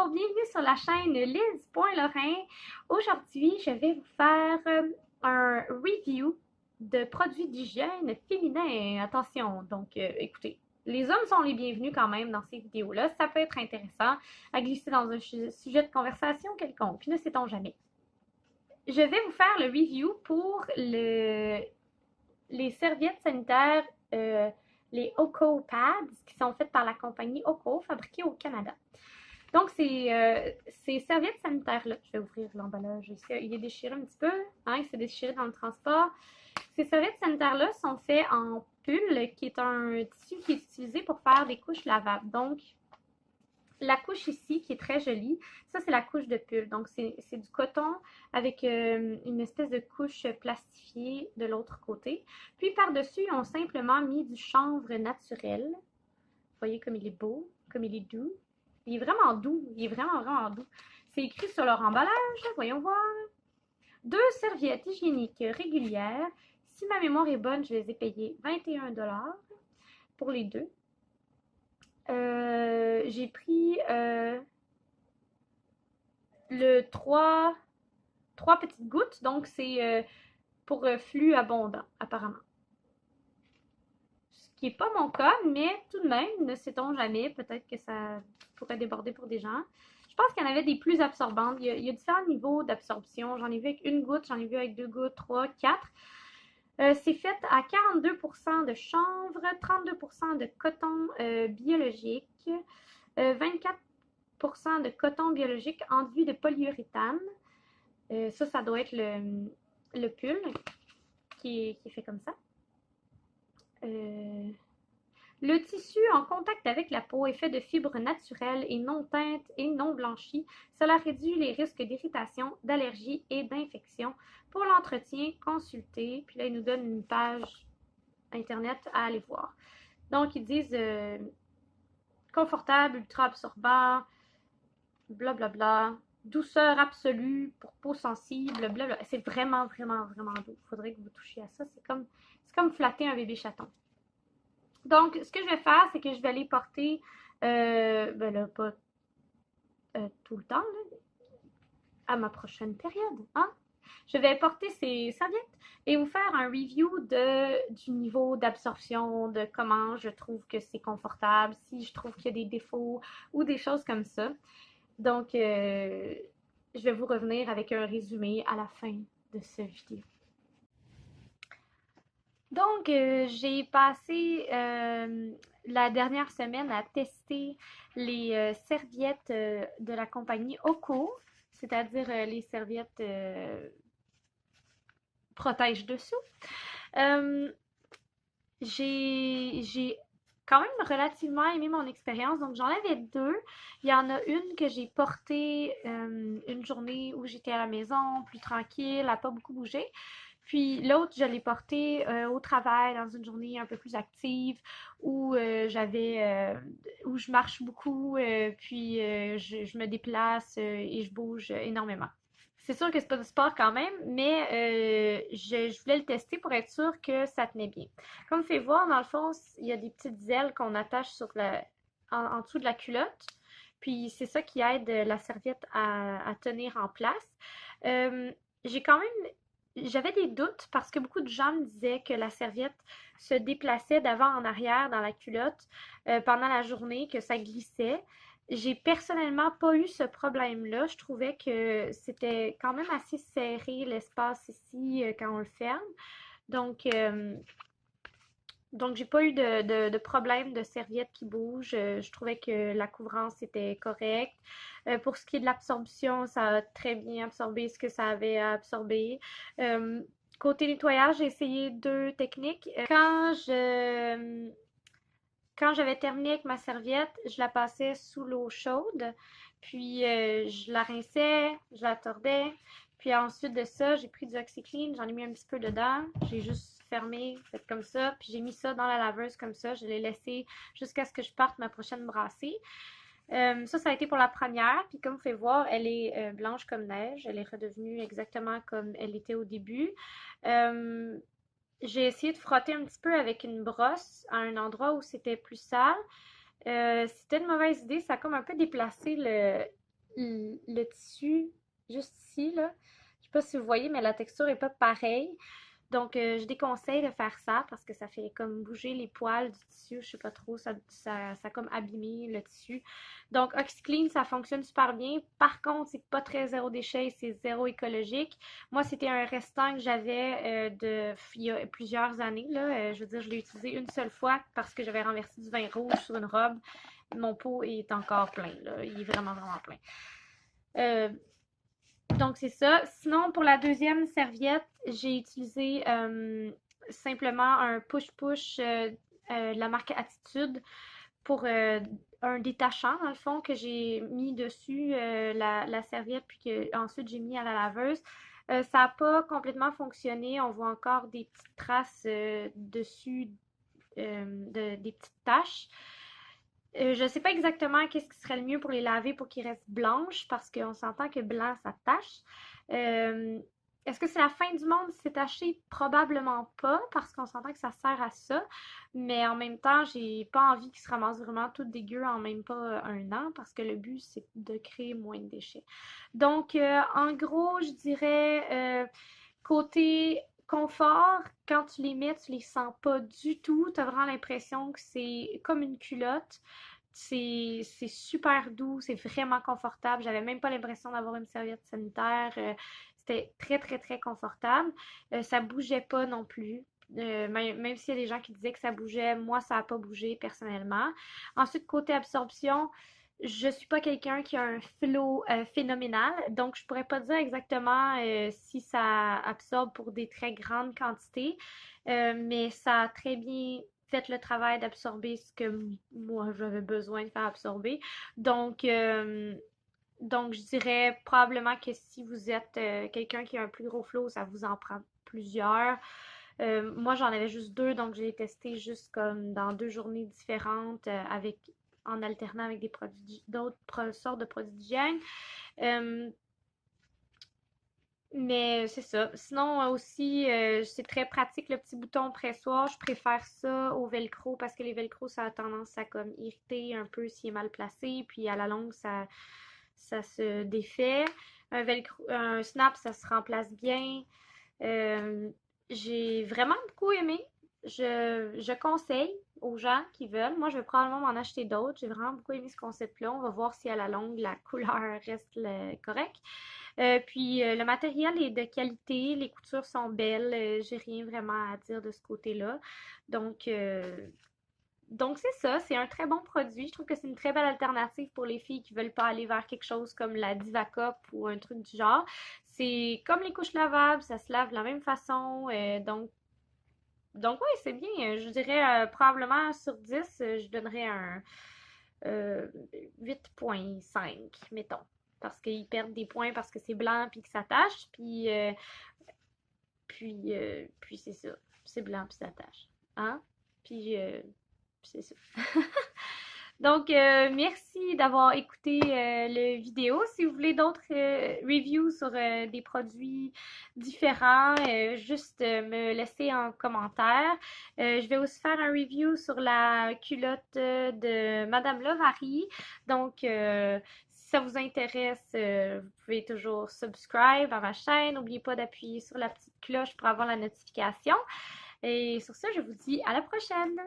Bonjour, bienvenue sur la chaîne Liz.Lorrain. Aujourd'hui, je vais vous faire un review de produits d'hygiène féminin. Attention, donc écoutez, les hommes sont les bienvenus quand même dans ces vidéos-là. Ça peut être intéressant à glisser dans un sujet de conversation quelconque, ne sait-on jamais. Je vais vous faire le review pour les serviettes sanitaires, les Oco Pads, qui sont faites par la compagnie Oco, fabriquées au Canada. Donc, ces serviettes sanitaires-là, je vais ouvrir l'emballage ici, il est déchiré un petit peu, hein, il s'est déchiré dans le transport. Ces serviettes sanitaires-là sont faites en pull, qui est un tissu qui est utilisé pour faire des couches lavables. Donc, la couche ici, qui est très jolie, ça c'est la couche de pull. Donc, c'est du coton avec une espèce de couche plastifiée de l'autre côté. Puis, par-dessus, ils ont simplement mis du chanvre naturel. Vous voyez comme il est beau, comme il est doux. Il est vraiment doux, il est vraiment, vraiment doux. C'est écrit sur leur emballage, voyons voir. 2 serviettes hygiéniques régulières. Si ma mémoire est bonne, je les ai payées 21 $ pour les deux. J'ai pris le 3 petites gouttes, donc c'est pour flux abondant, apparemment. Ce qui n'est pas mon cas, mais tout de même, ne sait-on jamais, peut-être que ça pourrait déborder pour des gens. Je pense qu'il y en avait des plus absorbantes. Il y a différents niveaux d'absorption. J'en ai vu avec une goutte, j'en ai vu avec 2 gouttes, 3, 4. C'est fait à 42% de chanvre, 32% de coton biologique, 24% de coton biologique enduit de polyuréthane. Ça doit être le pull qui est fait comme ça. Le tissu en contact avec la peau est fait de fibres naturelles et non teintes et non blanchies. Cela réduit les risques d'irritation, d'allergie et d'infection. Pour l'entretien, consultez. Puis là, ils nous donnent une page internet à aller voir. Donc, ils disent confortable, ultra absorbant, blablabla, douceur absolue pour peau sensible, blablabla. C'est vraiment, vraiment, vraiment doux. Il faudrait que vous touchiez à ça. C'est comme flatter un bébé chaton. Donc, ce que je vais faire, c'est que je vais les porter, ben là, pas tout le temps, là, à ma prochaine période, hein? Je vais porter ces serviettes et vous faire un review du niveau d'absorption, de comment je trouve que c'est confortable, si je trouve qu'il y a des défauts ou des choses comme ça. Donc, je vais vous revenir avec un résumé à la fin de cette vidéo. Donc, j'ai passé la dernière semaine à tester les serviettes de la compagnie Oco, c'est-à-dire les serviettes protège-dessous. J'ai quand même relativement aimé mon expérience, donc j'en avais 2. Il y en a une que j'ai portée une journée où j'étais à la maison, plus tranquille, elle n'a pas beaucoup bougé. Puis l'autre, je l'ai portée au travail dans une journée un peu plus active où où je marche beaucoup, puis je me déplace et je bouge énormément. C'est sûr que c'est pas du sport quand même, mais je voulais le tester pour être sûre que ça tenait bien. Comme vous pouvez voir, dans le fond, il y a des petites ailes qu'on attache en dessous de la culotte. Puis c'est ça qui aide la serviette à tenir en place. J'ai quand même J'avais des doutes parce que beaucoup de gens me disaient que la serviette se déplaçait d'avant en arrière dans la culotte pendant la journée, que ça glissait. J'ai personnellement pas eu ce problème-là. Je trouvais que c'était quand même assez serré l'espace ici quand on le ferme. Donc, euh, donc, j'ai pas eu de problème de serviette qui bouge. Je trouvais que la couvrance était correcte. Pour ce qui est de l'absorption, ça a très bien absorbé ce que ça avait à absorber. Côté nettoyage, j'ai essayé 2 techniques. Quand j'avais terminé avec ma serviette, je la passais sous l'eau chaude, puis je la rinçais, je la tordais, puis ensuite de ça, j'ai pris du OxiClean, j'en ai mis un petit peu dedans, j'ai juste fermé, fait comme ça, puis j'ai mis ça dans la laveuse comme ça, je l'ai laissé jusqu'à ce que je parte ma prochaine brassée. Ça a été pour la première, puis comme vous pouvez voir, elle est blanche comme neige, elle est redevenue exactement comme elle était au début. J'ai essayé de frotter un petit peu avec une brosse à un endroit où c'était plus sale. C'était une mauvaise idée, ça a comme un peu déplacé le tissu juste ici, là. Je sais pas si vous voyez, mais la texture est pas pareille. Donc, je déconseille de faire ça parce que ça fait comme bouger les poils du tissu. Je sais pas trop, ça a comme abîmé le tissu. Donc, OxyClean, ça fonctionne super bien. Par contre, c'est pas très zéro déchet, c'est zéro écologique. Moi, c'était un restant que j'avais il y a plusieurs années, là. Je veux dire, je l'ai utilisé une seule fois parce que j'avais renversé du vin rouge sur une robe. Mon pot est encore plein, là. Il est vraiment, vraiment plein. Euh, donc, c'est ça. Sinon, pour la deuxième serviette, j'ai utilisé simplement un push-push de la marque Attitude pour un détachant, dans le fond, que j'ai mis dessus la serviette, puis que ensuite j'ai mis à la laveuse. Ça n'a pas complètement fonctionné. On voit encore des petites traces dessus, des petites taches. Je ne sais pas exactement qu'est-ce qui serait le mieux pour les laver pour qu'ils restent blanches parce qu'on s'entend que blanc, ça tache. Euh, Est-ce que c'est la fin du monde si c'est taché? Probablement pas parce qu'on s'entend que ça sert à ça. Mais en même temps, j'ai pas envie qu'ils se ramassent vraiment tout dégueu en même pas un an parce que le but, c'est de créer moins de déchets. Donc, en gros, je dirais côté confort, quand tu les mets, tu les sens pas du tout. Tu as vraiment l'impression que c'est comme une culotte. C'est super doux, c'est vraiment confortable. J'avais même pas l'impression d'avoir une serviette sanitaire. C'était très, très, très confortable. Ça bougeait pas non plus. Même s'il y a des gens qui disaient que ça bougeait, moi, ça n'a pas bougé personnellement. Ensuite, côté absorption, je suis pas quelqu'un qui a un flow phénoménal, donc je pourrais pas dire exactement si ça absorbe pour des très grandes quantités, mais ça a très bien fait le travail d'absorber ce que moi j'avais besoin de faire absorber. Donc, euh, donc je dirais probablement que si vous êtes quelqu'un qui a un plus gros flow, ça vous en prend plusieurs. Moi, j'en avais juste deux, donc je l'ai testé juste comme dans deux journées différentes en alternant avec des produits, d'autres sortes de produits d'hygiène. Euh, mais c'est ça. Sinon, aussi, c'est très pratique le petit bouton pressoir. Je préfère ça au velcro parce que les velcro, ça a tendance à comme irriter un peu s'il est mal placé. Puis à la longue, ça se défait. Un snap, ça se remplace bien. Euh, j'ai vraiment beaucoup aimé. Je conseille aux gens qui veulent. Moi, je vais probablement m'en acheter d'autres. J'ai vraiment beaucoup aimé ce concept-là. On va voir si à la longue, la couleur reste correcte. Puis le matériel est de qualité, les coutures sont belles, j'ai rien vraiment à dire de ce côté-là. Donc, euh, donc c'est ça, c'est un très bon produit. Je trouve que c'est une très belle alternative pour les filles qui veulent pas aller vers quelque chose comme la Diva Cup ou un truc du genre. C'est comme les couches lavables, ça se lave de la même façon. Donc oui, c'est bien. Je dirais probablement sur 10, je donnerais un euh, 8,5, mettons. Parce qu'ils perdent des points parce que c'est blanc puis que ça tâche. Puis c'est ça. C'est blanc puis ça tâche. Hein? Puis, c'est ça. Donc, merci d'avoir écouté le vidéo. Si vous voulez d'autres reviews sur des produits différents, juste me laisser en commentaire. Je vais aussi faire un review sur la culotte de Madame Lavary. Donc, si ça vous intéresse, vous pouvez toujours subscribe à ma chaîne. N'oubliez pas d'appuyer sur la petite cloche pour avoir la notification. Et sur ça, je vous dis à la prochaine!